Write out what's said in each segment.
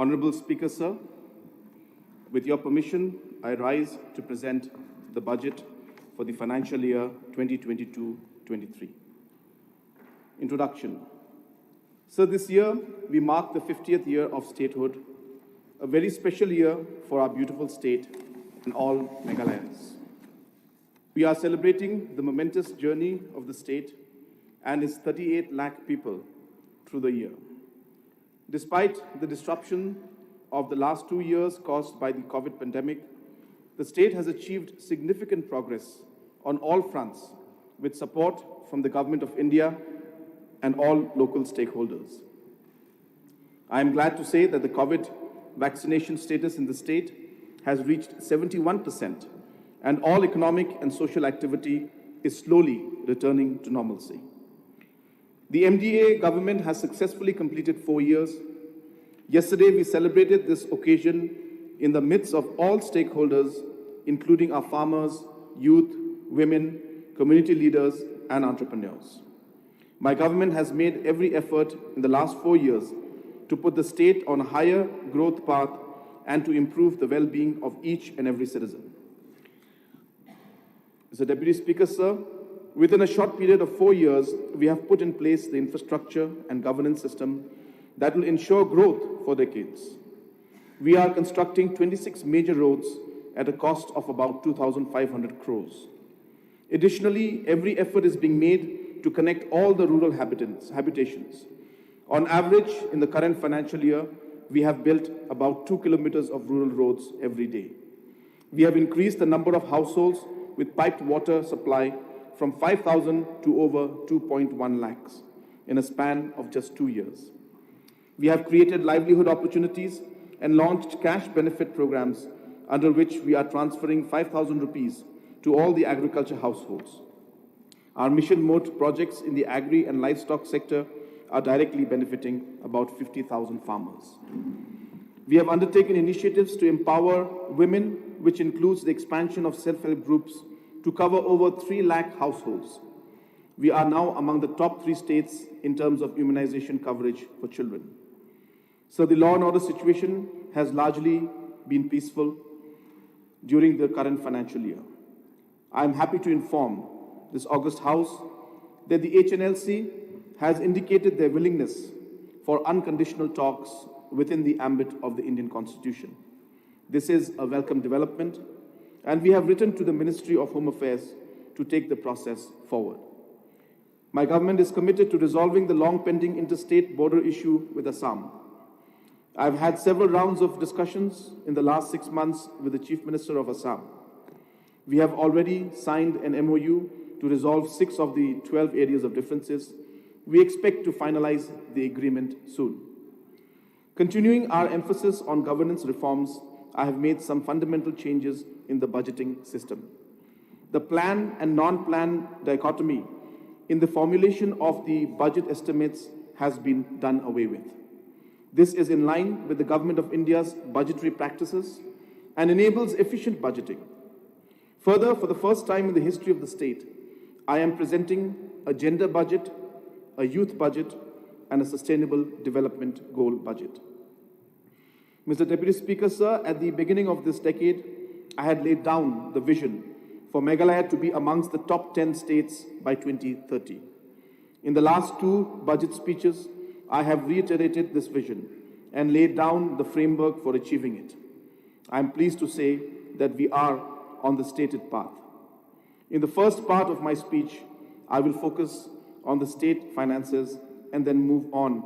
Honorable Speaker, sir, with your permission, I rise to present the budget for the financial year 2022-23. Introduction. Sir, this year we mark the 50th year of statehood, a very special year for our beautiful state and all Meghalayas. We are celebrating the momentous journey of the state and its 38 lakh people through the year. Despite the disruption of the last 2 years caused by the COVID pandemic, the state has achieved significant progress on all fronts with support from the Government of India and all local stakeholders. I am glad to say that the COVID vaccination status in the state has reached 71%, and all economic and social activity is slowly returning to normalcy. The MDA government has successfully completed 4 years. Yesterday, we celebrated this occasion in the midst of all stakeholders, including our farmers, youth, women, community leaders, and entrepreneurs. My government has made every effort in the last 4 years to put the state on a higher growth path and to improve the well-being of each and every citizen. Mr. Deputy Speaker, sir, within a short period of 4 years, we have put in place the infrastructure and governance system that will ensure growth for decades. We are constructing 26 major roads at a cost of about 2,500 crores. Additionally, every effort is being made to connect all the rural habitations. On average, in the current financial year, we have built about 2 kilometers of rural roads every day. We have increased the number of households with piped water supply from 5,000 to over 2.1 lakhs in a span of just 2 years. We have created livelihood opportunities and launched cash benefit programs under which we are transferring 5,000 rupees to all the agriculture households. Our mission mode projects in the agri and livestock sector are directly benefiting about 50,000 farmers. We have undertaken initiatives to empower women, which includes the expansion of self-help groups to cover over 3 lakh households. We are now among the top 3 states in terms of immunization coverage for children. So the law and order situation has largely been peaceful during the current financial year. I am happy to inform this August House that the HNLC has indicated their willingness for unconditional talks within the ambit of the Indian Constitution. This is a welcome development, and we have written to the Ministry of Home Affairs to take the process forward. My government is committed to resolving the long-pending interstate border issue with Assam. I've had several rounds of discussions in the last 6 months with the Chief Minister of Assam. We have already signed an MOU to resolve 6 of the 12 areas of differences. We expect to finalize the agreement soon. Continuing our emphasis on governance reforms, I have made some fundamental changes in the budgeting system. The plan and non-plan dichotomy in the formulation of the budget estimates has been done away with. This is in line with the Government of India's budgetary practices and enables efficient budgeting. Further, for the first time in the history of the state, I am presenting a gender budget, a youth budget, and a sustainable development goal budget. Mr. Deputy Speaker, sir, at the beginning of this decade, I had laid down the vision for Meghalaya to be amongst the top 10 states by 2030. In the last 2 budget speeches, I have reiterated this vision and laid down the framework for achieving it. I am pleased to say that we are on the stated path. In the first part of my speech, I will focus on the state finances and then move on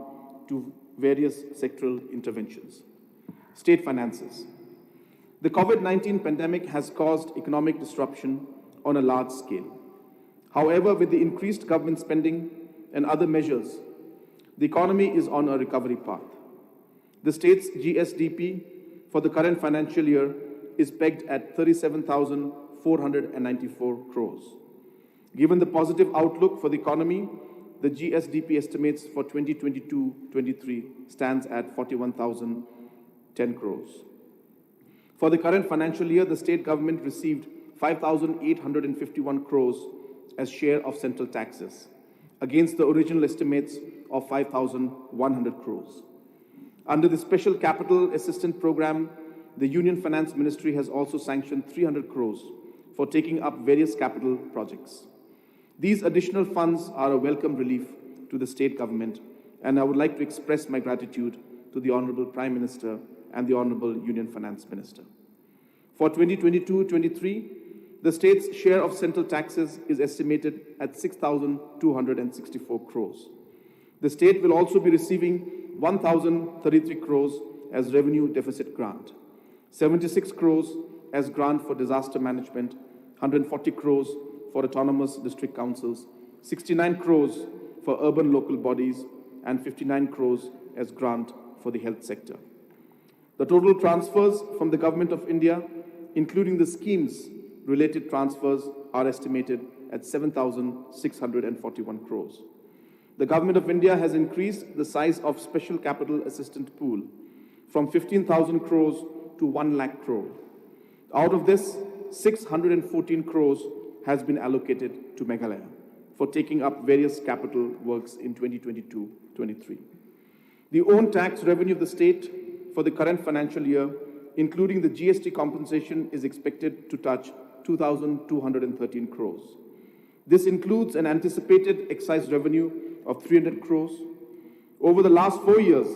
to various sectoral interventions. State finances. The COVID-19 pandemic has caused economic disruption on a large scale. However, with the increased government spending and other measures, the economy is on a recovery path. The state's GSDP for the current financial year is pegged at 37,494 crores. Given the positive outlook for the economy, the GSDP estimates for 2022-23 stands at 41,010 crores. For the current financial year, the state government received 5,851 crores as share of central taxes, against the original estimates of 5,100 crores. Under the Special Capital Assistance Program, the Union Finance Ministry has also sanctioned 300 crores for taking up various capital projects. These additional funds are a welcome relief to the state government, and I would like to express my gratitude to the Honorable Prime Minister and the Honorable Union Finance Minister. For 2022-23, the state's share of central taxes is estimated at 6,264 crores. The state will also be receiving 1,033 crores as revenue deficit grant, 76 crores as grant for disaster management, 140 crores for autonomous district councils, 69 crores for urban local bodies, and 59 crores as grant for the health sector. The total transfers from the Government of India, including the schemes related transfers, are estimated at 7,641 crores. The Government of India has increased the size of Special Capital Assistance Pool from 15,000 crores to 1 lakh crore. Out of this, 614 crores has been allocated to Meghalaya for taking up various capital works in 2022-23. The own tax revenue of the state for the current financial year, including the GST compensation, is expected to touch 2,213 crores. This includes an anticipated excise revenue of 300 crores. Over the last 4 years,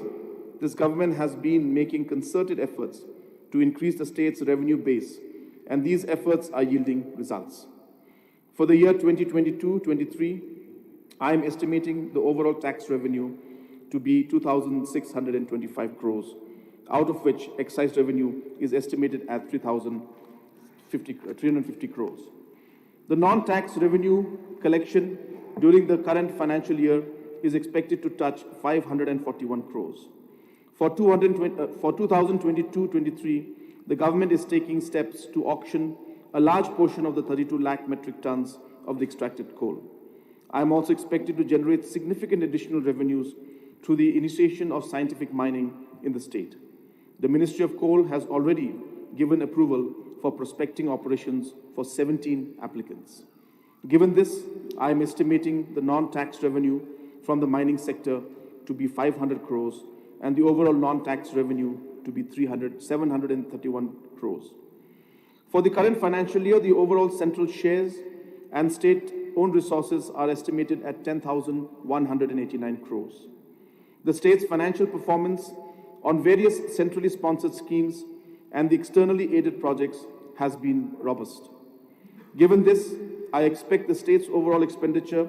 this government has been making concerted efforts to increase the state's revenue base, and these efforts are yielding results. For the year 2022-23, I am estimating the overall tax revenue to be 2,625 crores, out of which excise revenue is estimated at 350 crores. The non-tax revenue collection during the current financial year is expected to touch 541 crores. For 2022-23, the government is taking steps to auction a large portion of the 32 lakh metric tons of the extracted coal. I am also expected to generate significant additional revenues through the initiation of scientific mining in the state. The Ministry of Coal has already given approval for prospecting operations for 17 applicants. Given this, I am estimating the non-tax revenue from the mining sector to be 500 crores and the overall non-tax revenue to be 731 crores. For the current financial year, the overall central shares and state-owned resources are estimated at 10,189 crores. The state's financial performance on various centrally sponsored schemes and the externally aided projects has been robust. Given this, I expect the state's overall expenditure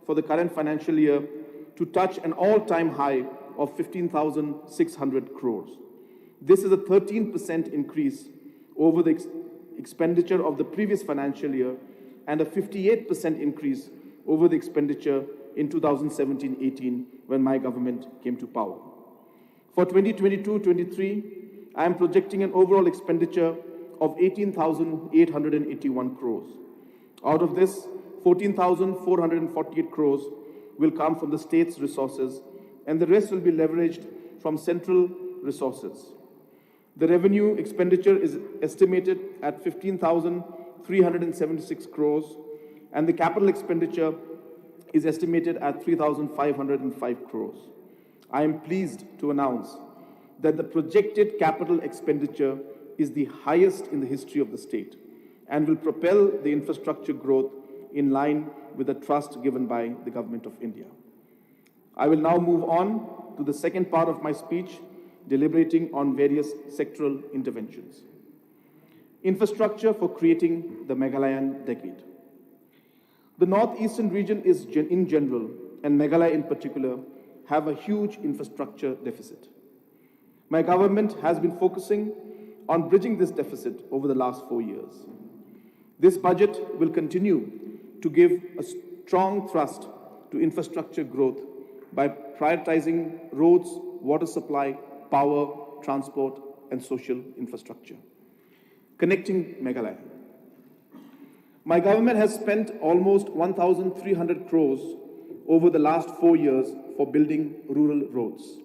for the current financial year to touch an all-time high of 15,600 crores. This is a 13% increase over the expenditure of the previous financial year and a 58% increase over the expenditure in 2017-18 when my government came to power. For 2022-23, I am projecting an overall expenditure of 18,881 crores. Out of this, 14,448 crores will come from the state's resources, and the rest will be leveraged from central resources. The revenue expenditure is estimated at 15,376 crores, and the capital expenditure is estimated at 3,505 crores. I am pleased to announce that the projected capital expenditure is the highest in the history of the state and will propel the infrastructure growth in line with the trust given by the Government of India. I will now move on to the second part of my speech, deliberating on various sectoral interventions. Infrastructure for creating the Meghalayan decade. The northeastern region is in general, and Meghalaya in particular, have a huge infrastructure deficit. My government has been focusing on bridging this deficit over the last 4 years. This budget will continue to give a strong thrust to infrastructure growth by prioritizing roads, water supply, power, transport, and social infrastructure. Connecting Meghalaya. My government has spent almost 1,300 crores over the last 4 years for building rural roads.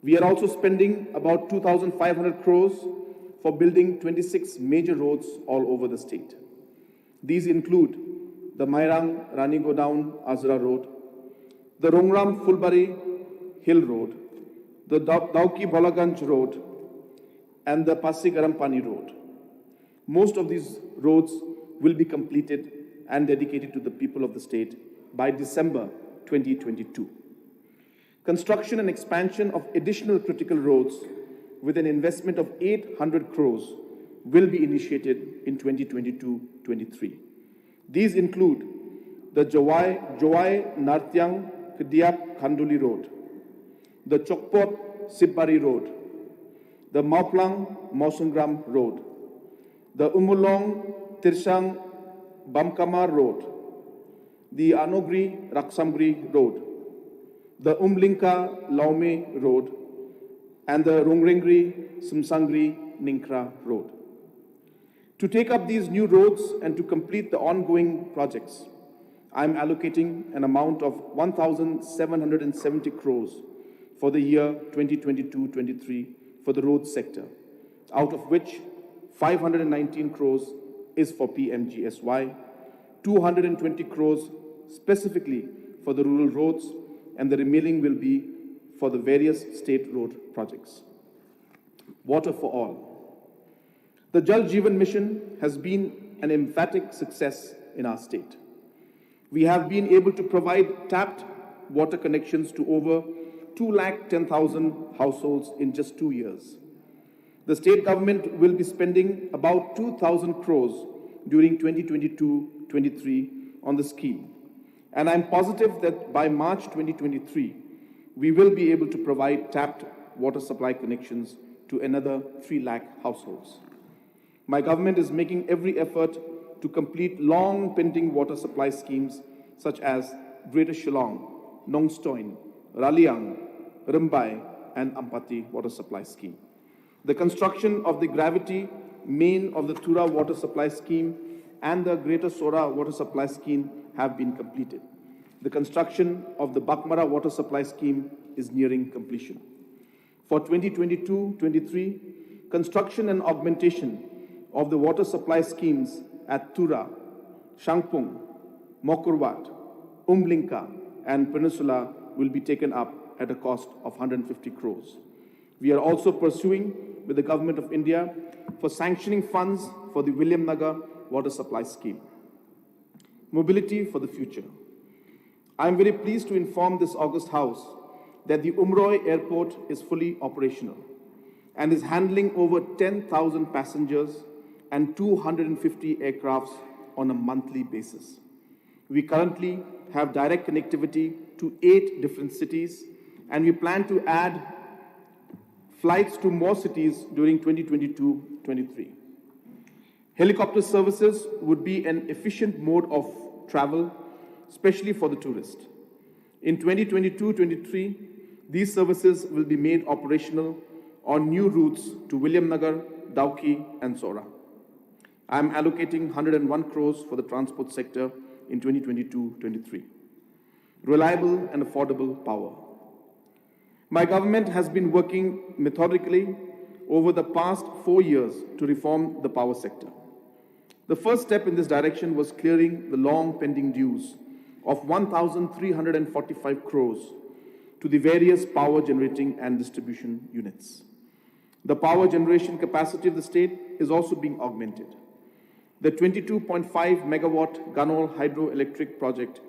We are also spending about 2,500 crores for building 26 major roads all over the state. These include the Mairang Rani Godown Azra Road, the Rongram Fulbari Hill Road, the Dauki-Bolaganj Road, and the Passi-Garampani Road. Most of these roads will be completed and dedicated to the people of the state by December 2022. Construction and expansion of additional critical roads with an investment of 800 crores will be initiated in 2022-23. These include the Joai Nartyang Kediak Khanduli Road, the Chokpot Sipari Road, the Mauplang Mausangram Road, the Umulong Tirsang Bamkamar Road, the Anogri Raksamgri Road, the Umlinka Laume Road, and the Rongrengri Simsangri Ninkra Road. To take up these new roads and to complete the ongoing projects, I am allocating an amount of 1,770 crores for the year 2022-23 for the road sector, out of which 519 crores is for PMGSY, 220 crores specifically for the rural roads, and the remaining will be for the various state road projects. Water for all. The Jal Jeevan Mission has been an emphatic success in our state. We have been able to provide tapped water connections to over 210,000 households in just 2 years. The state government will be spending about 2,000 crores during 2022-23 on the scheme. And I'm positive that by March 2023, we will be able to provide tapped water supply connections to another 3 lakh households. My government is making every effort to complete long-pending water supply schemes such as Greater Shillong, Nongstoin, Raliang, Rimbai, and Ampati water supply scheme. The construction of the gravity main of the Tura water supply scheme and the Greater Sora water supply scheme have been completed. The construction of the Bakmara water supply scheme is nearing completion. For 2022-23, construction and augmentation of the water supply schemes at Tura, Shangpung, Mokurwat, Umlinka, and Peninsula will be taken up at a cost of 150 crores. We are also pursuing with the Government of India for sanctioning funds for the William Nagar water supply scheme. Mobility for the future. I am very pleased to inform this August House that the Umroi airport is fully operational and is handling over 10,000 passengers and 250 aircrafts on a monthly basis. We currently have direct connectivity to 8 different cities, and we plan to add flights to more cities during 2022-23. Helicopter services would be an efficient mode of travel, especially for the tourist. In 2022-23, these services will be made operational on new routes to William Nagar, Dauki, and Sora. I am allocating 101 crores for the transport sector in 2022-23. Reliable and affordable power. My government has been working methodically over the past 4 years to reform the power sector. The first step in this direction was clearing the long pending dues of 1,345 crores to the various power generating and distribution units. The power generation capacity of the state is also being augmented. The 22.5 megawatt Ganol hydroelectric project,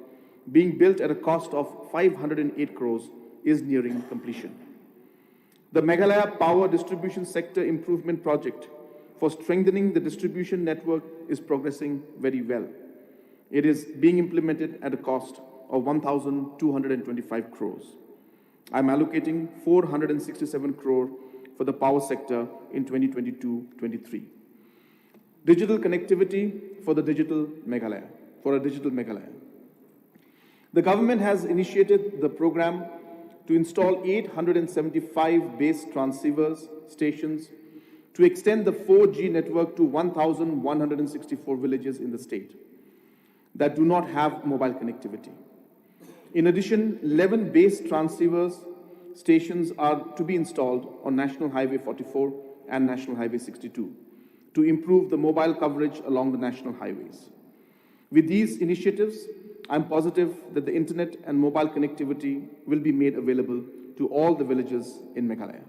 being built at a cost of 508 crores, is nearing completion. The Meghalaya Power Distribution Sector Improvement Project for strengthening the distribution network is progressing very well. It is being implemented at a cost of 1,225 crores. I am allocating 467 crore for the power sector in 2022-23. Digital connectivity for the digital Meghalaya, for a digital Meghalaya. The government has initiated the program to install 875 base transceivers stations to extend the 4G network to 1,164 villages in the state that do not have mobile connectivity. In addition, 11 base transceivers stations are to be installed on National Highway 44 and National Highway 62 to improve the mobile coverage along the national highways. With these initiatives, I'm positive that the internet and mobile connectivity will be made available to all the villages in Meghalaya.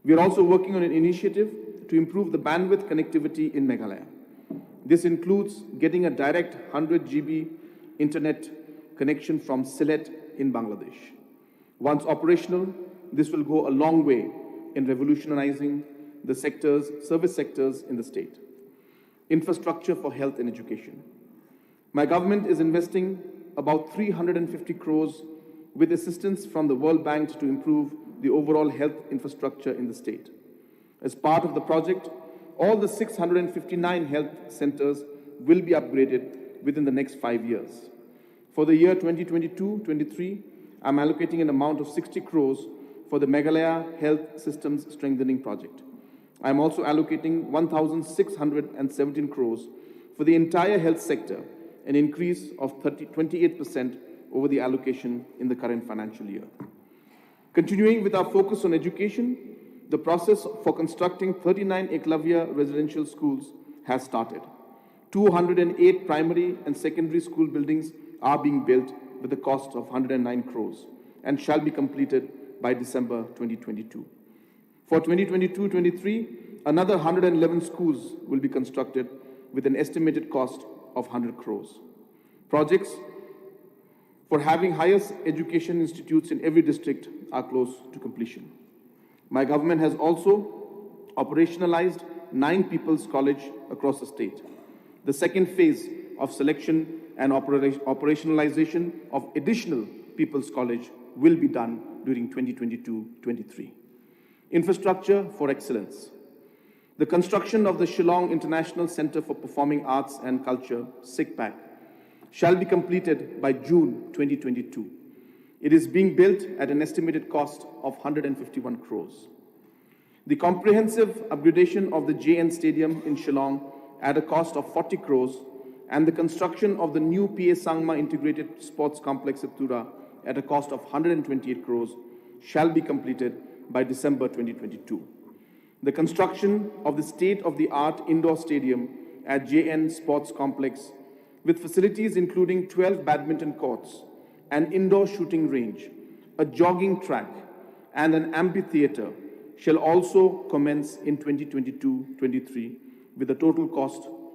We are also working on an initiative to improve the bandwidth connectivity in Meghalaya. This includes getting a direct 100 GB internet connection from Syllad in Bangladesh. Once operational, this will go a long way in revolutionizing the service sectors in the state. Infrastructure for health and education. My government is investing about 350 crores with assistance from the World Bank to improve the overall health infrastructure in the state. As part of the project, all the 659 health centers will be upgraded within the next 5 years. For the year 2022-23, I'm allocating an amount of 60 crores for the Meghalaya Health Systems Strengthening Project. I'm also allocating 1,617 crores for the entire health sector, an increase of 28% over the allocation in the current financial year. Continuing with our focus on education, the process for constructing 39 Eklavya residential schools has started. 208 primary and secondary school buildings are being built with a cost of 109 crores and shall be completed by December 2022. For 2022-23, another 111 schools will be constructed with an estimated cost of 100 crores. Projects for having higher education institutes in every district are close to completion. My government has also operationalized 9 People's College across the state. The second phase of selection and operationalization of additional People's College will be done during 2022-23. Infrastructure for excellence. The construction of the Shillong International Center for Performing Arts and Culture, SICPAC, shall be completed by June 2022. It is being built at an estimated cost of 151 crores. The comprehensive upgradation of the JN Stadium in Shillong at a cost of 40 crores and the construction of the new PA Sangma Integrated Sports Complex at Tura at a cost of 128 crores shall be completed by December 2022. The construction of the state-of-the-art indoor stadium at JN Sports Complex with facilities including 12 badminton courts, an indoor shooting range, a jogging track, and an amphitheater shall also commence in 2022-23 with a total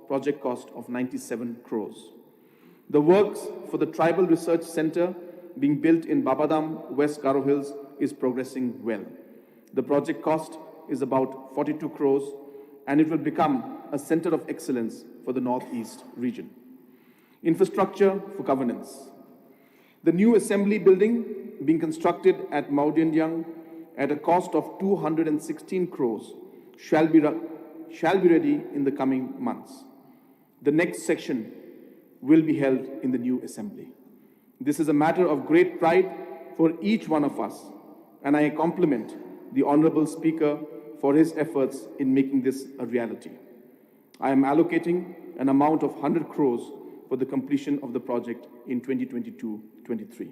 project cost of 97 crores. The works for the Tribal Research Center being built in Babadam, West Garo Hills is progressing well. The project cost is about 42 crores and it will become a center of excellence for the Northeast region. Infrastructure for governance. The new assembly building being constructed at Maudiandyang at a cost of 216 crores shall be ready in the coming months. The next section will be held in the new assembly. This is a matter of great pride for each one of us, and I compliment the Honorable Speaker for his efforts in making this a reality. I am allocating an amount of 100 crores for the completion of the project in 2022-23.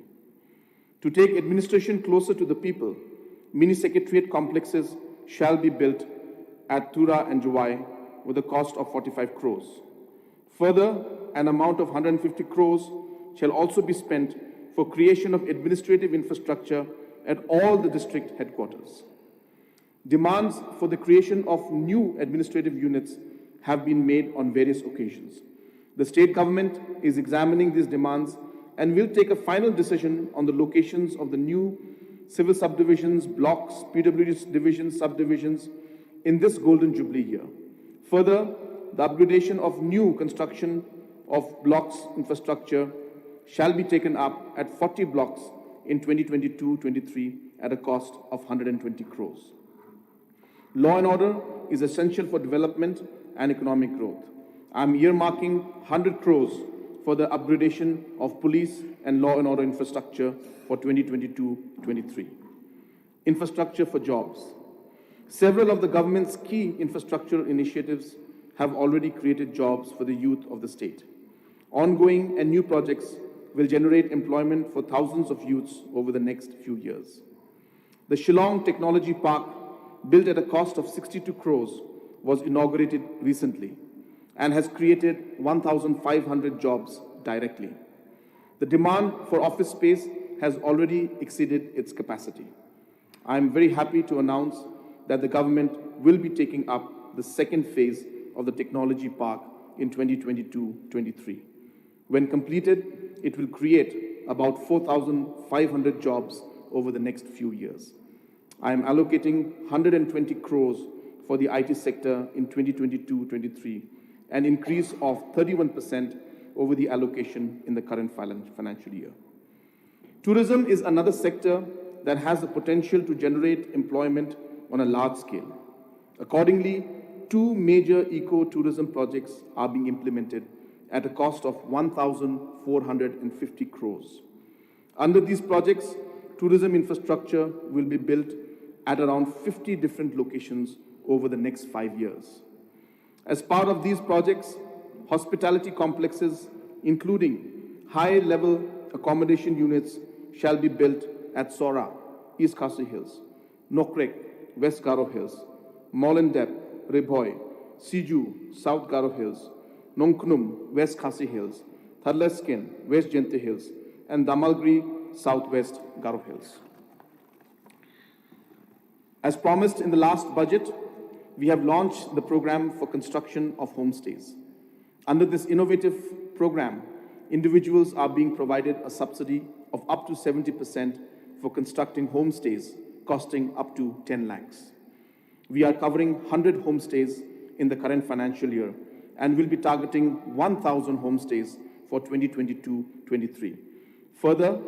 To take administration closer to the people, mini secretariat complexes shall be built at Tura and Jawai with a cost of 45 crores. Further, an amount of 150 crores shall also be spent for creation of administrative infrastructure at all the district headquarters. Demands for the creation of new administrative units have been made on various occasions. The state government is examining these demands and will take a final decision on the locations of the new civil subdivisions, blocks, PWD divisions, subdivisions in this Golden Jubilee year. Further, the upgradation of new construction of blocks infrastructure shall be taken up at 40 blocks in 2022-23 at a cost of 120 crores. Law and order is essential for development and economic growth. I am earmarking 100 crores for the upgradation of police and law and order infrastructure for 2022-23. Infrastructure for jobs. Several of the government's key infrastructure initiatives have already created jobs for the youth of the state. Ongoing and new projects will generate employment for thousands of youths over the next few years. The Shillong Technology Park, built at a cost of 62 crores, was inaugurated recently and has created 1,500 jobs directly. The demand for office space has already exceeded its capacity. I am very happy to announce that the government will be taking up the second phase of the technology park in 2022-23. When completed, it will create about 4,500 jobs over the next few years. I am allocating 120 crores for the IT sector in 2022-23, an increase of 31% over the allocation in the current financial year. Tourism is another sector that has the potential to generate employment on a large scale. Accordingly, 2 major eco-tourism projects are being implemented at a cost of 1,450 crores. Under these projects, tourism infrastructure will be built at around 50 different locations over the next 5 years. As part of these projects, hospitality complexes, including high-level accommodation units, shall be built at Sora, East Khasi Hills, Nokrek, West Garo Hills, Mollendep, Riboy, Siju, South Garo Hills, Nongknum, West Khasi Hills, Tharlesken, West Jente Hills, and Damalgiri, Southwest Garo Hills. As promised in the last budget, we have launched the program for construction of homestays. Under this innovative program, individuals are being provided a subsidy of up to 70% for constructing homestays costing up to 10 lakhs. We are covering 100 homestays in the current financial year and will be targeting 1,000 homestays for 2022-23. Further,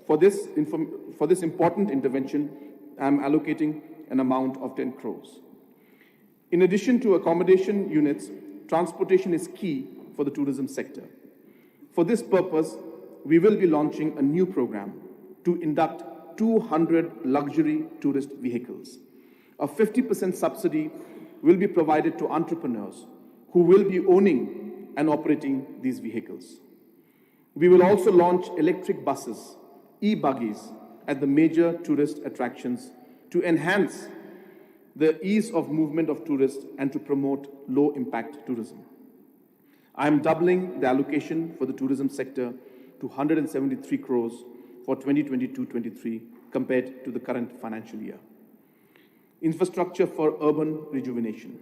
for this important intervention, I am allocating an amount of 10 crores. In addition to accommodation units, transportation is key for the tourism sector. For this purpose, we will be launching a new program to induct 200 luxury tourist vehicles. A 50% subsidy will be provided to entrepreneurs who will be owning and operating these vehicles. We will also launch electric buses, e-buggies, at the major tourist attractions to enhance the ease of movement of tourists and to promote low-impact tourism. I am doubling the allocation for the tourism sector to 173 crores for 2022-23 compared to the current financial year. Infrastructure for urban rejuvenation.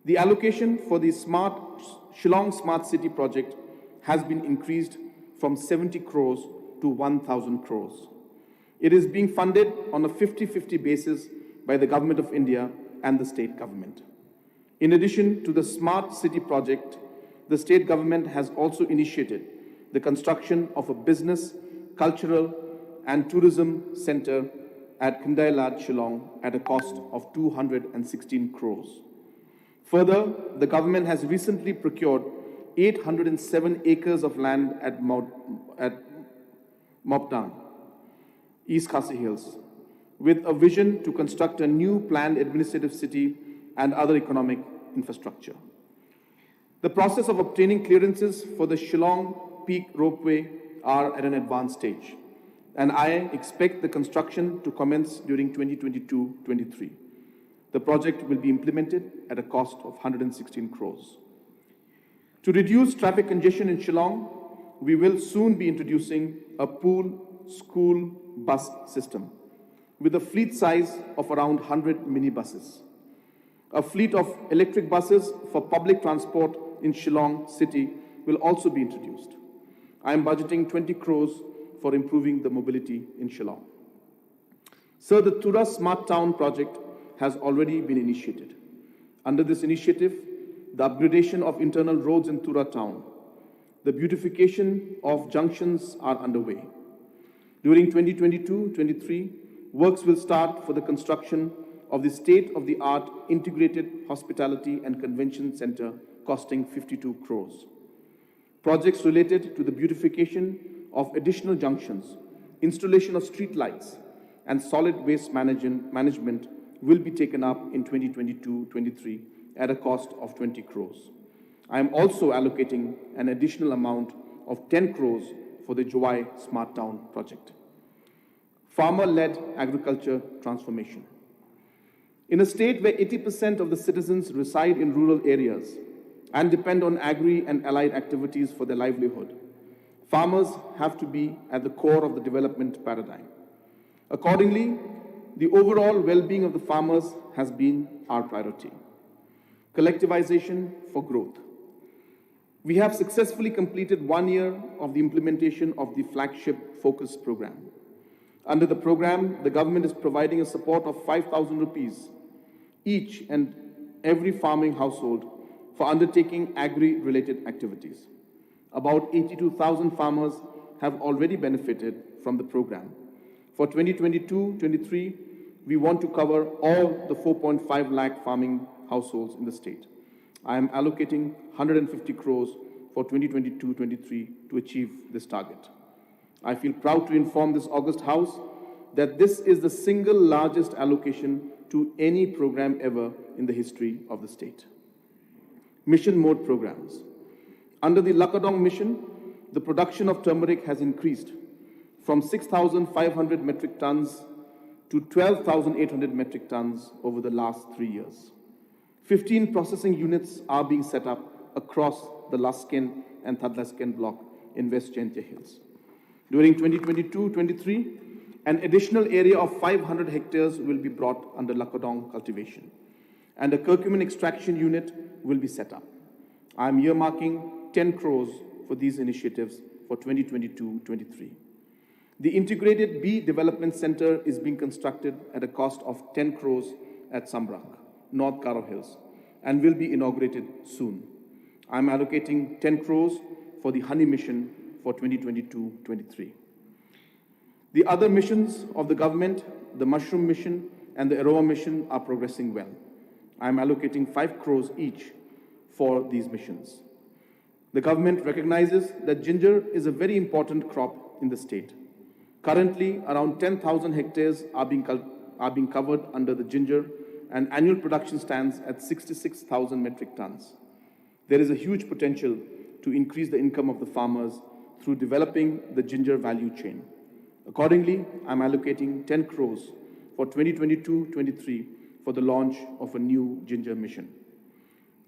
The allocation for the Shillong Smart City project has been increased from 70 crores to 1,000 crores. It is being funded on a 50-50 basis by the Government of India and the state government. In addition to the Smart City project, the state government has also initiated the construction of a business, cultural, and tourism center at Syllad, Shillong at a cost of 216 crores. Further, the government has recently procured 807 acres of land at Mopdang, East Khasi Hills, with a vision to construct a new planned administrative city and other economic infrastructure. The process of obtaining clearances for the Shillong Peak Ropeway are at an advanced stage, and I expect the construction to commence during 2022-23. The project will be implemented at a cost of 116 crores. To reduce traffic congestion in Shillong, we will soon be introducing a pool school bus system with a fleet size of around 100 minibuses. A fleet of electric buses for public transport in Shillong city will also be introduced. I am budgeting 20 crores for improving the mobility in Shillong. Sir, the Tura Smart Town project has already been initiated. Under this initiative, the upgradation of internal roads in Tura town, the beautification of junctions are underway. During 2022-23, works will start for the construction of the state-of-the-art integrated hospitality and convention center costing 52 crores. Projects related to the beautification of additional junctions, installation of street lights, and solid waste management will be taken up in 2022-23 at a cost of 20 crores. I am also allocating an additional amount of 10 crores for the Jowai Smart Town project. Farmer-led agriculture transformation. In a state where 80% of the citizens reside in rural areas and depend on agri and allied activities for their livelihood, farmers have to be at the core of the development paradigm. Accordingly, the overall well-being of the farmers has been our priority. Collectivization for growth. We have successfully completed 1 year of the implementation of the flagship Focus program. Under the program, the government is providing a support of 5,000 rupees each and every farming household for undertaking agri-related activities. About 82,000 farmers have already benefited from the program. For 2022-23, we want to cover all the 4.5 lakh farming households in the state. I am allocating 150 crores for 2022-23 to achieve this target. I feel proud to inform this August House that this is the single largest allocation to any program ever in the history of the state. Mission mode programs. Under the Lakadong mission, the production of turmeric has increased from 6,500 metric tons to 12,800 metric tons over the last 3 years. 15 processing units are being set up across the Lasken and Thadlasken block in West Jaintia Hills. During 2022-23, an additional area of 500 hectares will be brought under Lakadong cultivation, and a curcumin extraction unit will be set up. I am earmarking 10 crores for these initiatives for 2022-23. The Integrated Bee Development Center is being constructed at a cost of 10 crores at Sambrak, North Karo Hills, and will be inaugurated soon. I am allocating 10 crores for the honey mission for 2022-23. The other missions of the government, the mushroom mission and the aroma mission, are progressing well. I am allocating 5 crores each for these missions. The government recognizes that ginger is a very important crop in the state. Currently, around 10,000 hectares are being covered under the ginger, and annual production stands at 66,000 metric tons. There is a huge potential to increase the income of the farmers through developing the ginger value chain. Accordingly, I am allocating 10 crores for 2022-23 for the launch of a new ginger mission.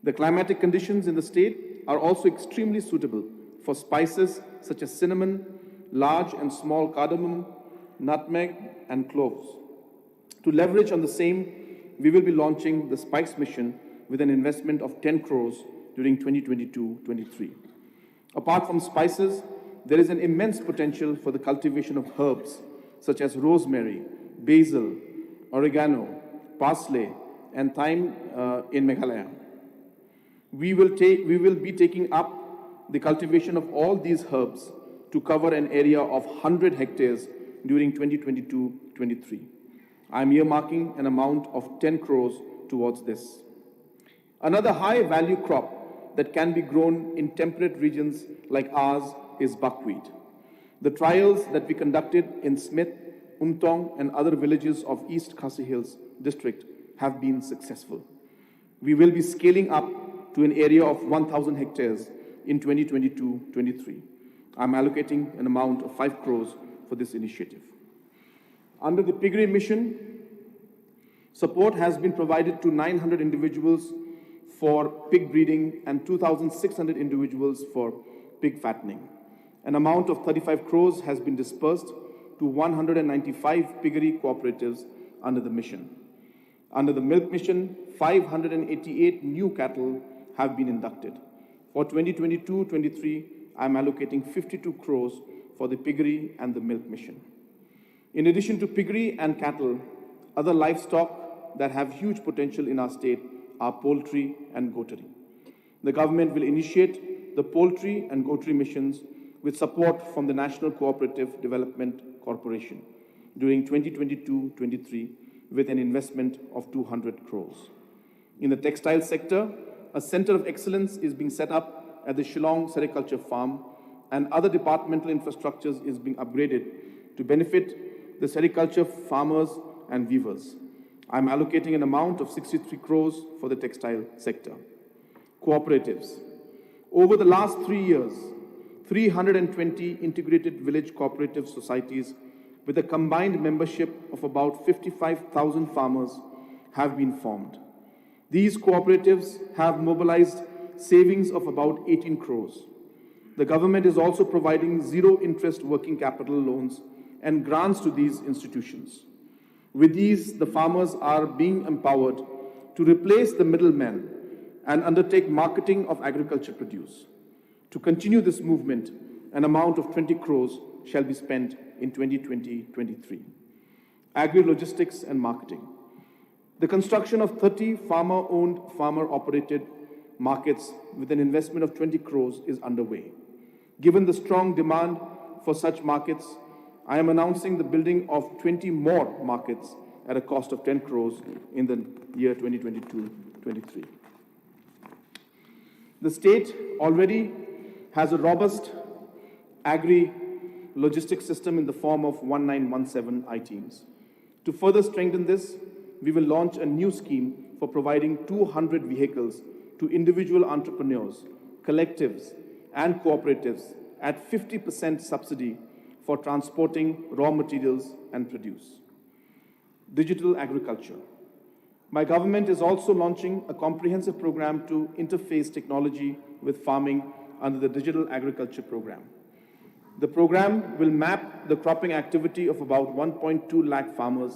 The climatic conditions in the state are also extremely suitable for spices such as cinnamon, large and small cardamom, nutmeg, and cloves. To leverage on the same, we will be launching the Spice Mission with an investment of 10 crores during 2022-23. Apart from spices, there is an immense potential for the cultivation of herbs such as rosemary, basil, oregano, parsley, and thyme in Meghalaya. We will be taking up the cultivation of all these herbs to cover an area of 100 hectares during 2022-23. I am earmarking an amount of 10 crores towards this. Another high-value crop that can be grown in temperate regions like ours is buckwheat. The trials that we conducted in Smith, Umtong, and other villages of East Khasi Hills district have been successful. We will be scaling up to an area of 1,000 hectares in 2022-23. I'm allocating an amount of 5 crores for this initiative. Under the piggery mission, support has been provided to 900 individuals for pig breeding and 2,600 individuals for pig fattening. An amount of 35 crores has been dispersed to 195 piggery cooperatives under the mission. Under the milk mission, 588 new cattle have been inducted. For 2022-23, I am allocating 52 crores for the piggery and the milk mission. In addition to piggery and cattle, other livestock that have huge potential in our state are poultry and goatery. The government will initiate the poultry and goatery missions with support from the National Cooperative Development Corporation during 2022-23 with an investment of 200 crores. In the textile sector, a center of excellence is being set up at the Shillong Sericulture Farm, and other departmental infrastructures is being upgraded to benefit the sericulture farmers and weavers. I'm allocating an amount of 63 crores for the textile sector. Cooperatives. Over the last 3 years, 320 integrated village cooperative societies with a combined membership of about 55,000 farmers have been formed. These cooperatives have mobilized savings of about 18 crores. The government is also providing zero-interest working capital loans and grants to these institutions. With these, the farmers are being empowered to replace the middlemen and undertake marketing of agriculture produce. To continue this movement, an amount of 20 crores shall be spent in 2020-23. Agri-logistics and marketing. The construction of 30 farmer-owned, farmer-operated markets with an investment of 20 crores is underway. Given the strong demand for such markets, I am announcing the building of 20 more markets at a cost of 10 crores in the year 2022-23. The state already has a robust agri-logistics system in the form of 1917 I-teams. To further strengthen this, we will launch a new scheme for providing 200 vehicles to individual entrepreneurs, collectives, and cooperatives at 50% subsidy for transporting raw materials and produce. Digital agriculture. My government is also launching a comprehensive program to interface technology with farming under the Digital Agriculture Program. The program will map the cropping activity of about 1.2 lakh farmers,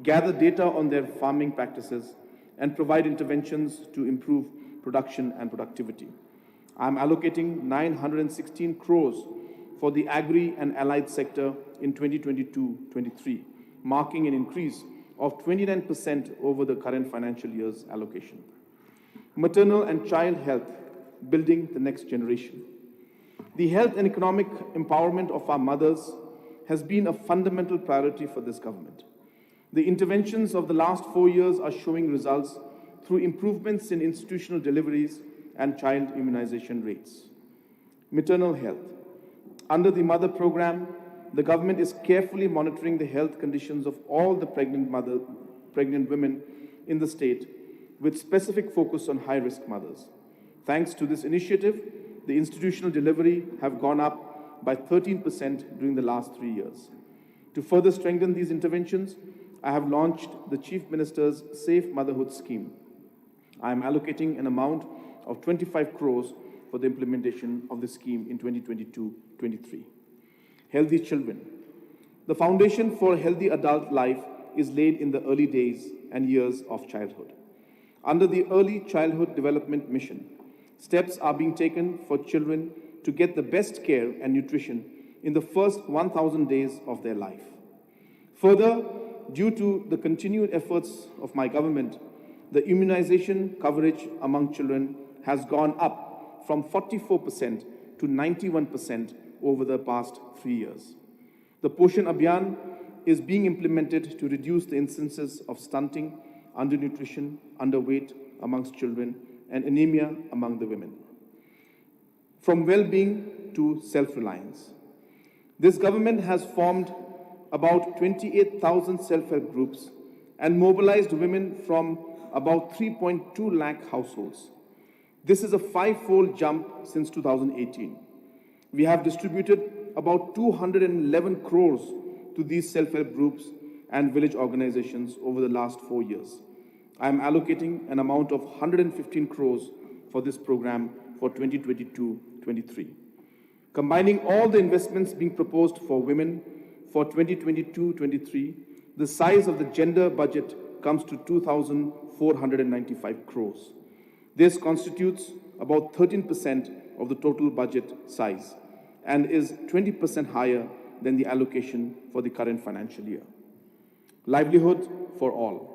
gather data on their farming practices, and provide interventions to improve production and productivity. I am allocating 916 crores for the agri and allied sector in 2022-23, marking an increase of 29% over the current financial year's allocation. Maternal and child health, building the next generation. The health and economic empowerment of our mothers has been a fundamental priority for this government. The interventions of the last 4 years are showing results through improvements in institutional deliveries and child immunization rates. Maternal health. Under the Mother Program, the government is carefully monitoring the health conditions of all the pregnant women in the state, with specific focus on high-risk mothers. Thanks to this initiative, the institutional delivery have gone up by 13% during the last 3 years. To further strengthen these interventions, I have launched the Chief Minister's Safe Motherhood Scheme. I am allocating an amount of 25 crores for the implementation of the scheme in 2022-23. Healthy children. The foundation for a healthy adult life is laid in the early days and years of childhood. Under the Early Childhood Development Mission, steps are being taken for children to get the best care and nutrition in the first 1,000 days of their life. Further, due to the continued efforts of my government, the immunization coverage among children has gone up from 44% to 91% over the past 3 years. The Poshan Abhiyan is being implemented to reduce the instances of stunting, undernutrition, underweight amongst children, and anemia among the women. From well-being to self-reliance. This government has formed about 28,000 self-help groups and mobilized women from about 3.2 lakh households. This is a 5-fold jump since 2018. We have distributed about 211 crores to these self-help groups and village organizations over the last 4 years. I am allocating an amount of 115 crores for this program for 2022-23. Combining all the investments being proposed for women for 2022-23, the size of the gender budget comes to 2,495 crores. This constitutes about 13% of the total budget size and is 20% higher than the allocation for the current financial year. Livelihood for all.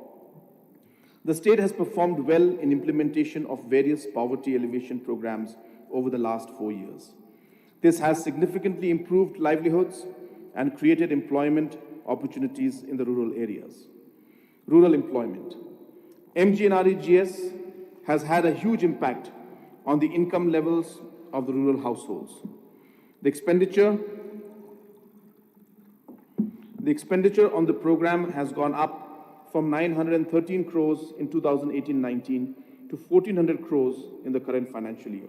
The state has performed well in implementation of various poverty alleviation programs over the last 4 years. This has significantly improved livelihoods and created employment opportunities in the rural areas. Rural employment. MGNREGS has had a huge impact on the income levels of the rural households. The expenditure on the program has gone up from 913 crores in 2018-19 to 1,400 crores in the current financial year.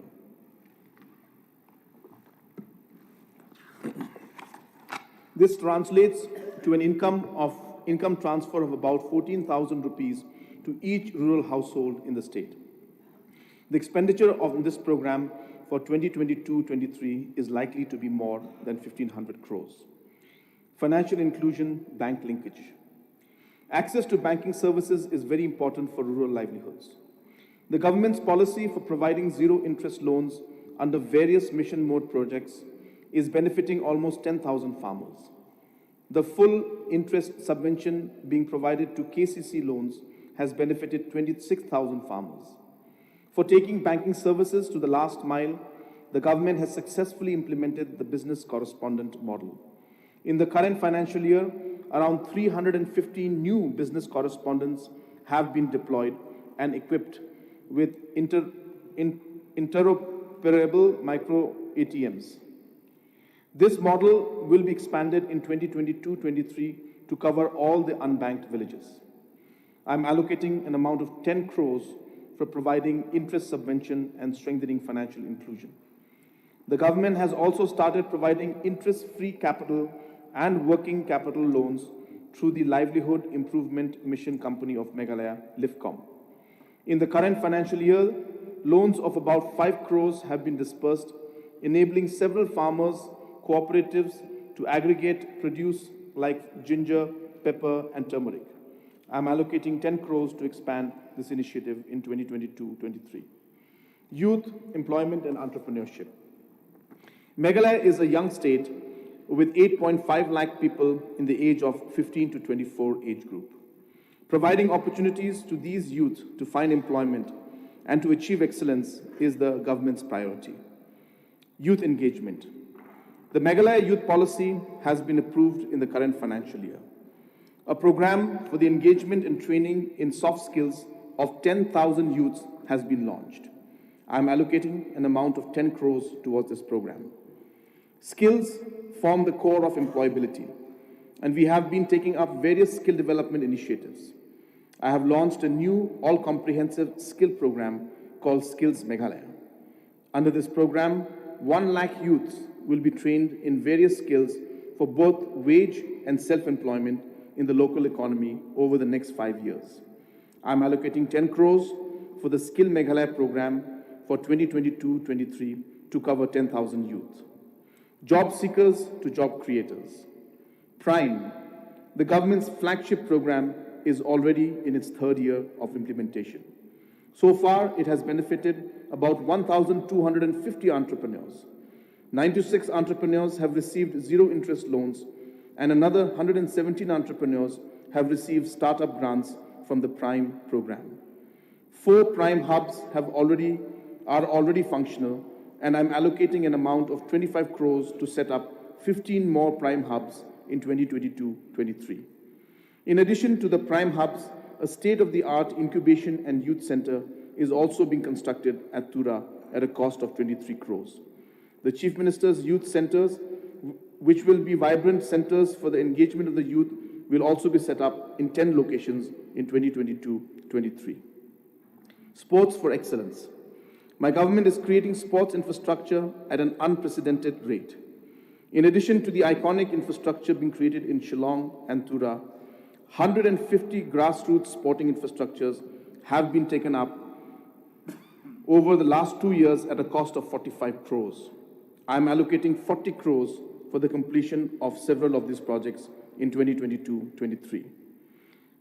This translates to an income transfer of about 14,000 rupees to each rural household in the state. The expenditure of this program for 2022-23 is likely to be more than 1,500 crores. Financial inclusion, bank linkage. Access to banking services is very important for rural livelihoods. The government's policy for providing zero-interest loans under various mission mode projects is benefiting almost 10,000 farmers. The full interest subvention being provided to KCC loans has benefited 26,000 farmers. For taking banking services to the last mile, the government has successfully implemented the business correspondent model. In the current financial year, around 315 new business correspondents have been deployed and equipped with interoperable micro ATMs. This model will be expanded in 2022-23 to cover all the unbanked villages. I'm allocating an amount of 10 crores for providing interest subvention and strengthening financial inclusion. The government has also started providing interest-free capital and working capital loans through the Livelihood Improvement Mission Company of Meghalaya, LIFCOM. In the current financial year, loans of about 5 crores have been dispersed, enabling several farmers, cooperatives to aggregate produce like ginger, pepper, and turmeric. I'm allocating 10 crores to expand this initiative in 2022-23. Youth, employment, and entrepreneurship. Meghalaya is a young state with 8.5 lakh people in the age of 15 to 24 age group. Providing opportunities to these youth to find employment and to achieve excellence is the government's priority. Youth engagement. The Meghalaya Youth Policy has been approved in the current financial year. A program for the engagement and training in soft skills of 10,000 youths has been launched. I'm allocating an amount of 10 crores towards this program. Skills form the core of employability, and we have been taking up various skill development initiatives. I have launched a new all-comprehensive skill program called Skills Meghalaya. Under this program, 1 lakh youths will be trained in various skills for both wage and self-employment in the local economy over the next 5 years. I'm allocating 10 crores for the Skill Meghalaya program for 2022-23 to cover 10,000 youth. Job seekers to job creators. Prime, the government's flagship program, is already in its 3rd year of implementation. So far, it has benefited about 1,250 entrepreneurs. 96 entrepreneurs have received zero-interest loans, and another 117 entrepreneurs have received startup grants from the Prime program. 4 Prime hubs are already functional, and I'm allocating an amount of 25 crores to set up 15 more Prime hubs in 2022-23. In addition to the Prime hubs, a state-of-the-art incubation and youth center is also being constructed at Tura at a cost of 23 crores. The Chief Minister's youth centers, which will be vibrant centers for the engagement of the youth, will also be set up in 10 locations in 2022-23. Sports for excellence. My government is creating sports infrastructure at an unprecedented rate. In addition to the iconic infrastructure being created in Shillong and Tura, 150 grassroots sporting infrastructures have been taken up over the last 2 years at a cost of 45 crores. I'm allocating 40 crores for the completion of several of these projects in 2022-23.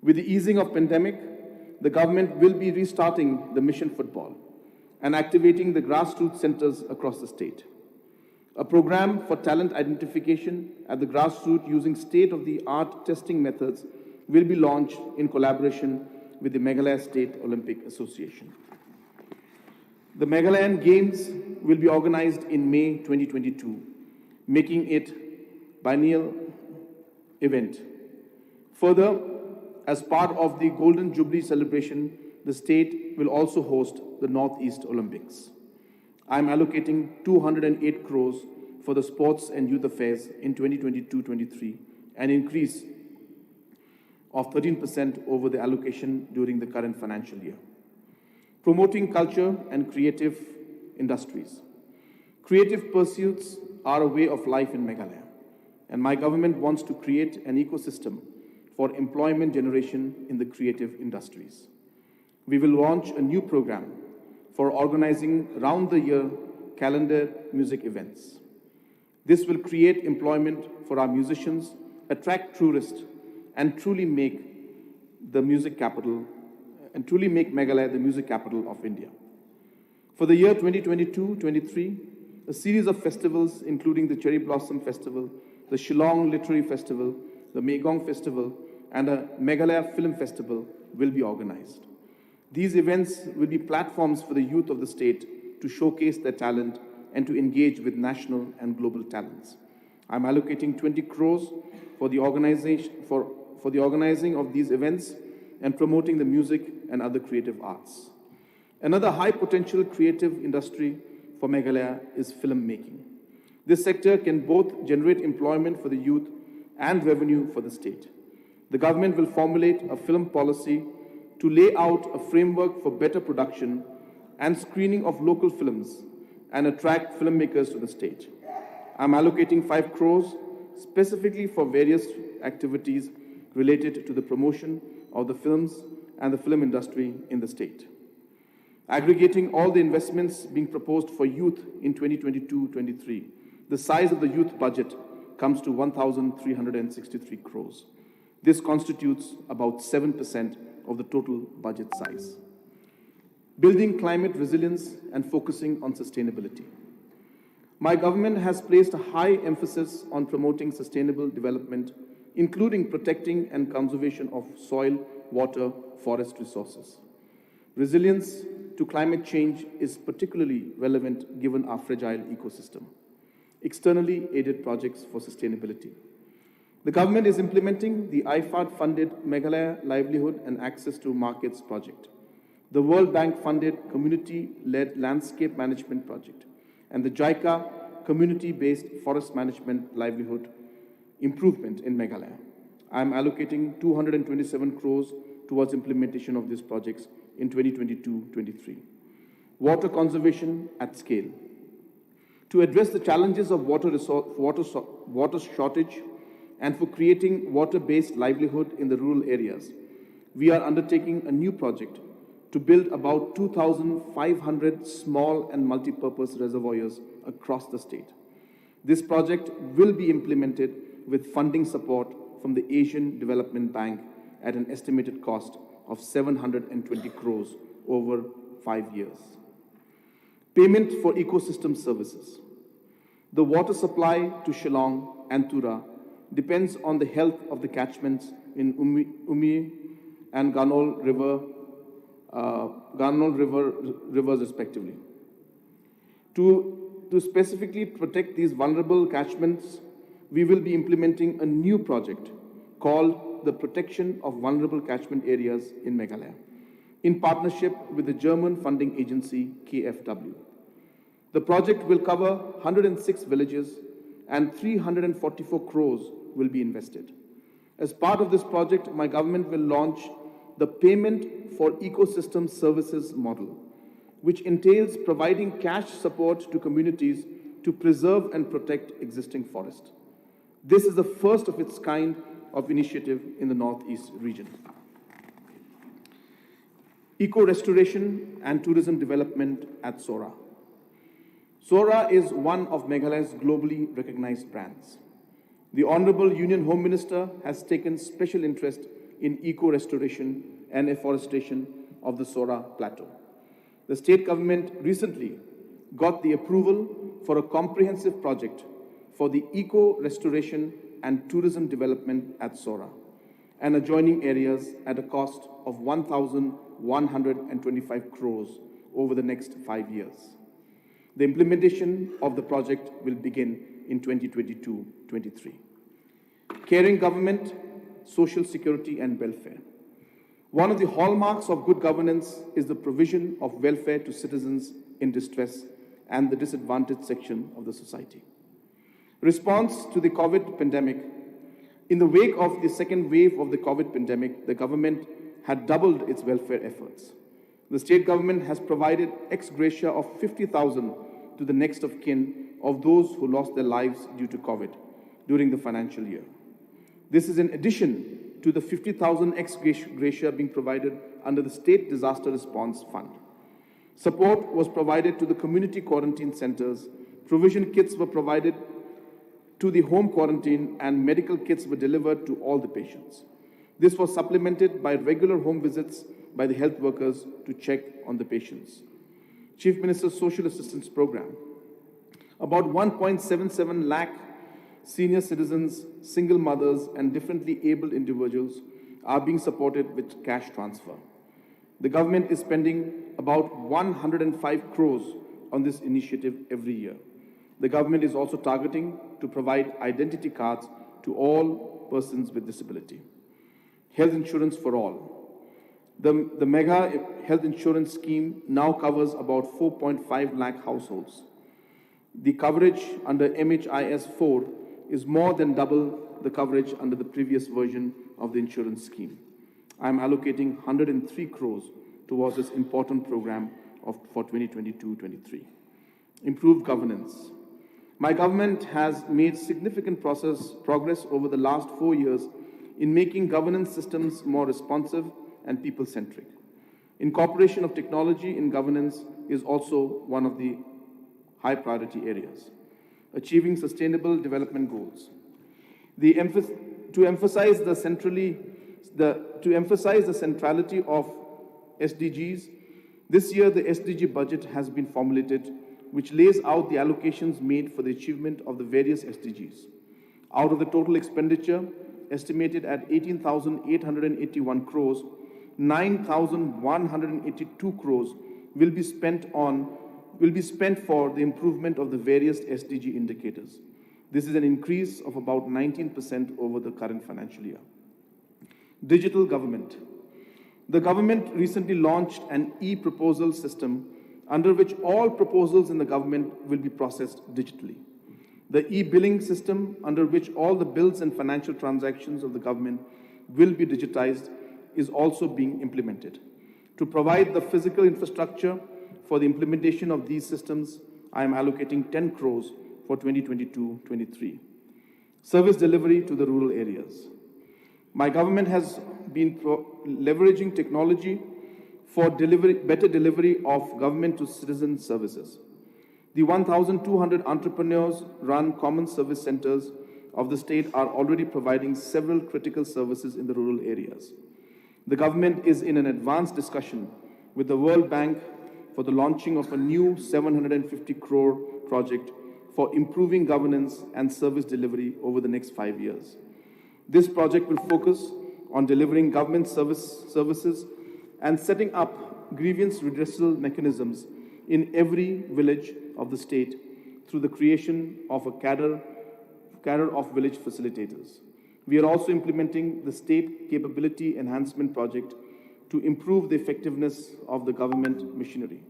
With the easing of pandemic, the government will be restarting the mission football and activating the grassroots centers across the state. A program for talent identification at the grassroots using state-of-the-art testing methods will be launched in collaboration with the Meghalaya State Olympic Association. The Meghalayan Games will be organized in May 2022, making it biennial event. Further, as part of the Golden Jubilee celebration, the state will also host the Northeast Olympics. I'm allocating 208 crores for the sports and youth affairs in 2022-23, an increase of 13% over the allocation during the current financial year. Promoting culture and creative industries. Creative pursuits are a way of life in Meghalaya, and my government wants to create an ecosystem for employment generation in the creative industries. We will launch a new program for organizing round-the-year calendar music events. This will create employment for our musicians, attract tourists, and truly make the music capital and truly make Meghalaya the music capital of India. For the year 2022-23, a series of festivals, including the Cherry Blossom Festival, the Shillong Literary Festival, the Megong Festival, and a Meghalaya Film Festival will be organized. These events will be platforms for the youth of the state to showcase their talent and to engage with national and global talents. I'm allocating 20 crores for the organizing of these events and promoting the music and other creative arts. Another high potential creative industry for Meghalaya is filmmaking. This sector can both generate employment for the youth and revenue for the state. The government will formulate a film policy to lay out a framework for better production and screening of local films and attract filmmakers to the state. I'm allocating 5 crores specifically for various activities related to the promotion of the films and the film industry in the state. Aggregating all the investments being proposed for youth in 2022-23, the size of the youth budget comes to 1,363 crores. This constitutes about 7% of the total budget size. Building climate resilience and focusing on sustainability. My government has placed a high emphasis on promoting sustainable development, including protecting and conservation of soil, water, forest resources. Resilience to climate change is particularly relevant given our fragile ecosystem. Externally aided projects for sustainability. The government is implementing the IFAD-funded Meghalaya Livelihood and Access to Markets project, the World Bank-funded Community-led Landscape Management project, and the JICA Community-based Forest Management Livelihood Improvement in Meghalaya. I am allocating 227 crores towards implementation of these projects in 2022-23. Water conservation at scale. To address the challenges of water shortage and for creating water-based livelihood in the rural areas, we are undertaking a new project to build about 2,500 small and multi-purpose reservoirs across the state. This project will be implemented with funding support from the Asian Development Bank at an estimated cost of 720 crores over 5 years. Payment for ecosystem services. The water supply to Shillong and Tura depends on the health of the catchments in Umi and Ganol rivers respectively. To specifically protect these vulnerable catchments, we will be implementing a new project called the Protection of Vulnerable Catchment Areas in Meghalaya, in partnership with the German funding agency KfW. The project will cover 106 villages and 344 crores will be invested. As part of this project, my government will launch the Payment for Ecosystem Services model, which entails providing cash support to communities to preserve and protect existing forest. This is the first of its kind of initiative in the Northeast region. Eco-restoration and tourism development at Sora. Sora is one of Meghalaya's globally recognized brands. The Honorable Union Home Minister has taken special interest in eco-restoration and afforestation of the Sora Plateau. The state government recently got the approval for a comprehensive project for the eco-restoration and tourism development at Sora and adjoining areas at a cost of 1,125 crores over the next 5 years. The implementation of the project will begin in 2022-23. Caring government, social security and welfare. One of the hallmarks of good governance is the provision of welfare to citizens in distress and the disadvantaged section of the society. Response to the COVID pandemic. In the wake of the second wave of the COVID pandemic, the government had doubled its welfare efforts. The state government has provided ex gratia of 50,000 to the next of kin of those who lost their lives due to COVID during the financial year. This is in addition to the 50,000 ex gratia being provided under the State Disaster Response Fund. Support was provided to the community quarantine centers, provision kits were provided to the home quarantine, and medical kits were delivered to all the patients. This was supplemented by regular home visits by the health workers to check on the patients. Chief Minister's Social Assistance Program. About 1.77 lakh senior citizens, single mothers, and differently abled individuals are being supported with cash transfer. The government is spending about 105 crores on this initiative every year. The government is also targeting to provide identity cards to all persons with disability. Health insurance for all. The Mega Health Insurance Scheme now covers about 4.5 lakh households. The coverage under MHIS 4 is more than double the coverage under the previous version of the insurance scheme. I am allocating 103 crores towards this important program for 2022-23. Improved governance. My government has made significant progress over the last 4 years in making governance systems more responsive and people-centric. Incorporation of technology in governance is also one of the high priority areas. Achieving sustainable development goals. To emphasize the centrality of SDGs, this year the SDG budget has been formulated, which lays out the allocations made for the achievement of the various SDGs. Out of the total expenditure, estimated at 18,881 crores, 9,182 crores will be spent for the improvement of the various SDG indicators. This is an increase of about 19% over the current financial year. Digital government. The government recently launched an e-proposal system under which all proposals in the government will be processed digitally. The e-billing system, under which all the bills and financial transactions of the government will be digitized, is also being implemented. To provide the physical infrastructure for the implementation of these systems, I am allocating 10 crores for 2022-23. Service delivery to the rural areas. My government has been leveraging technology for better delivery of government to citizen services. The 1,200 entrepreneurs-run common service centers of the state are already providing several critical services in the rural areas. The government is in an advanced discussion with the World Bank for the launching of a new 750 crore project for improving governance and service delivery over the next 5 years. This project will focus on delivering government services and setting up grievance redressal mechanisms in every village of the state through the creation of a cadre of village facilitators. We are also implementing the State Capability Enhancement Project to improve the effectiveness of the government machinery.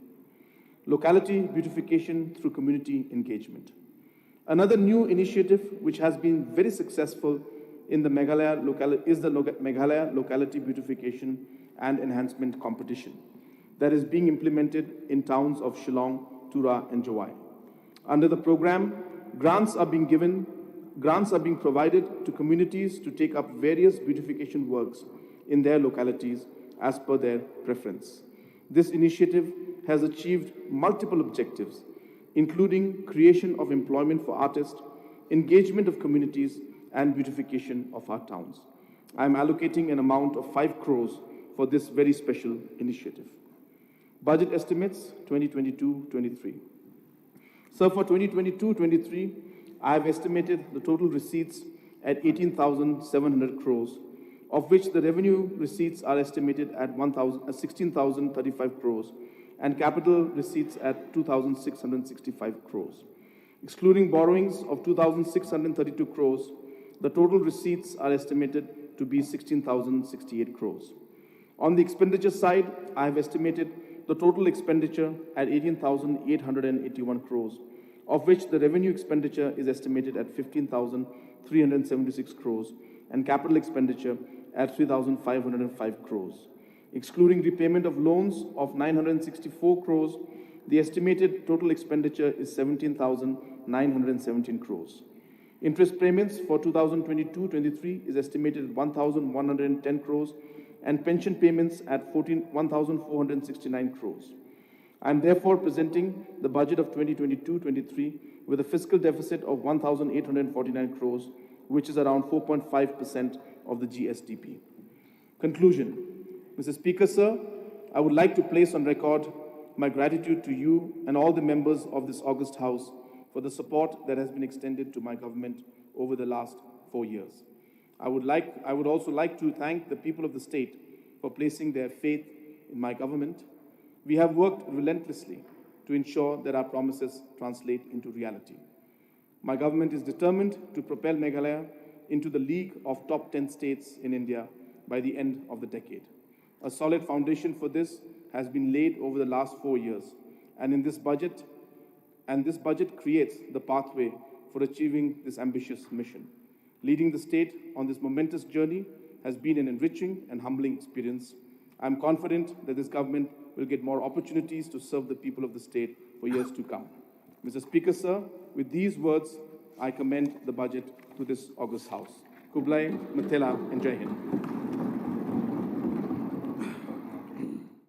Locality beautification through community engagement. Another new initiative which has been very successful in the Meghalaya is the Meghalaya Locality Beautification and Enhancement Competition that is being implemented in towns of Shillong, Tura, and Jawai. Under the program, grants are being provided to communities to take up various beautification works in their localities as per their preference. This initiative has achieved multiple objectives, including creation of employment for artists, engagement of communities, and beautification of our towns. I am allocating an amount of 5 crores for this very special initiative. Budget estimates 2022-23. So for 2022-23, I have estimated the total receipts at 18,700 crores, of which the revenue receipts are estimated at 16,035 crores and capital receipts at 2,665 crores. Excluding borrowings of 2,632 crores, the total receipts are estimated to be 16,068 crores. On the expenditure side, I have estimated the total expenditure at 18,881 crores, of which the revenue expenditure is estimated at 15,376 crores and capital expenditure at 3,505 crores. Excluding repayment of loans of 964 crores, the estimated total expenditure is 17,917 crores. Interest payments for 2022-23 is estimated at 1,110 crores and pension payments at 1,469 crores. I am therefore presenting the budget of 2022-23 with a fiscal deficit of 1,849 crores, which is around 4.5% of the GSDP. Conclusion. Mr. Speaker, sir, I would like to place on record my gratitude to you and all the members of this august House for the support that has been extended to my government over the last 4 years. I would also like to thank the people of the state for placing their faith in my government. We have worked relentlessly to ensure that our promises translate into reality. My government is determined to propel Meghalaya into the league of top 10 states in India by the end of the decade. A solid foundation for this has been laid over the last 4 years, and this budget creates the pathway for achieving this ambitious mission. Leading the state on this momentous journey has been an enriching and humbling experience. I am confident that this government will get more opportunities to serve the people of the state for years to come. Mr. Speaker, sir, with these words, I commend the budget to this august House. Kublai, Mathela, and Jai Hind.